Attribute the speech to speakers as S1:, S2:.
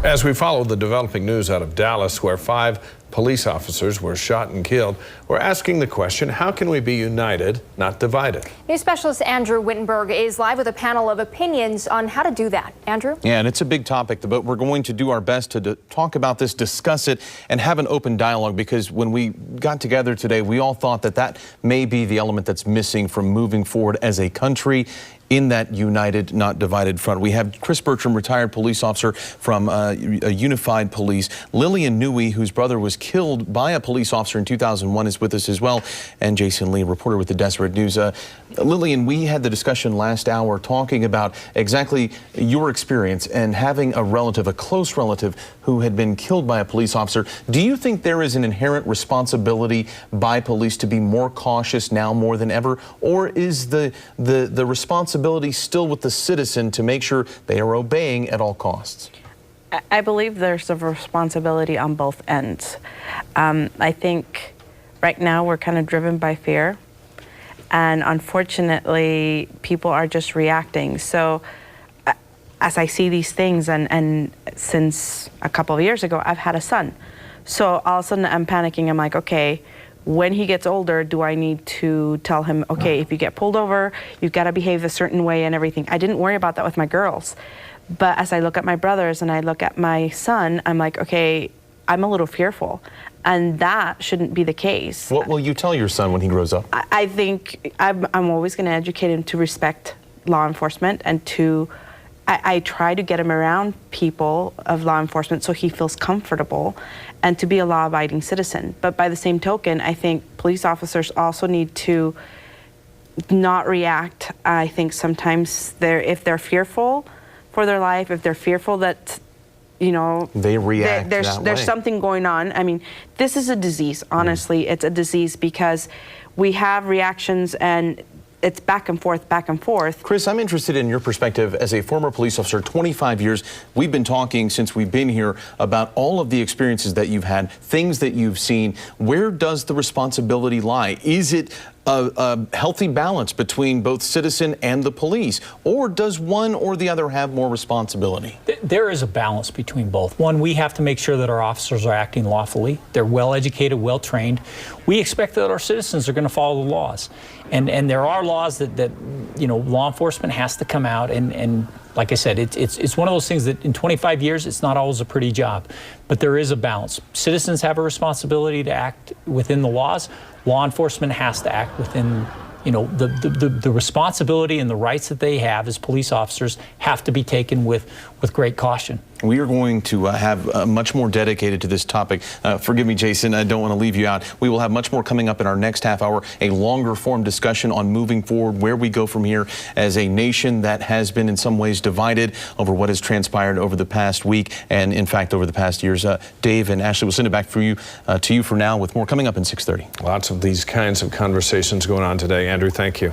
S1: As we follow the developing news out of Dallas, where 5 police officers were shot and killed, we're asking the question, how can we be united, not divided?
S2: News specialist Andrew Wittenberg is live with a panel of opinions on how to do that. Andrew?
S3: Yeah, and it's a big topic, but we're going to do our best to talk about this, discuss it, and have an open dialogue, because when we got together today, we all thought that that may be the element that's missing from moving forward as a country in that united, not divided front. We have Chris Bertram, retired police officer from Unified Police. Lilian Newey, whose brother was killed by a police officer in 2001, is with us as well. And Jasen Lee, reporter with the Deseret News. Lilian, we had the discussion last hour talking about exactly your experience and having a relative, a close relative, who had been killed by a police officer. Do you think there is an inherent responsibility by police to be more cautious now more than ever? Or is the responsibility still with the citizen to make sure they are obeying at all costs?
S4: I believe there's a responsibility on both ends. I think right now we're kind of driven by fear, and unfortunately people are just reacting. So as I see these things, and since a couple of years ago I've had a son, so all of a sudden I'm panicking. I'm like, okay, when he gets older, do I need to tell him, okay, if you get pulled over, you've got to behave a certain way and everything? I didn't worry about that with my girls. But as I look at my brothers and I look at my son, I'm like, okay, I'm a little fearful. And that shouldn't be the case.
S3: What will you tell your son when he grows up?
S4: I think I'm always going to educate him to respect law enforcement, and to I try to get him around people of law enforcement so he feels comfortable, and to be a law-abiding citizen. But by the same token, I think police officers also need to not react. I think sometimes if they're fearful for their life, if they're fearful that, you know,
S3: they react
S4: there's something going on. I mean, this is a disease. Honestly, it's a disease because we have reactions and it's back and forth, back and forth.
S3: Chris, I'm interested in your perspective as a former police officer, 25 years. We've been talking since we've been here about all of the experiences that you've had, things that you've seen. Where does the responsibility lie? Is it a healthy balance between both citizen and the police, or does one or the other have more responsibility?
S5: There is a balance between both. One, we have to make sure that our officers are acting lawfully. They're well educated, well trained. We expect that our citizens are going to follow the laws, and there are laws that you know, law enforcement has to come out and like I said, it's one of those things that in 25 years it's not always a pretty job, but there is a balance. Citizens have a responsibility to act within the laws. Law enforcement has to act within, you know, the responsibility and the rights that they have as police officers have to be taken with great caution.
S3: We are going to have much more dedicated to this topic. Forgive me, Jasen, I don't want to leave you out. We will have much more coming up in our next half hour, a longer form discussion on moving forward, where we go from here as a nation that has been in some ways divided over what has transpired over the past week and, in fact, over the past years. Dave and Ashley, we'll send it back to you for now with more coming up in 6:30.
S1: Lots of these kinds of conversations going on today. Andrew, thank you.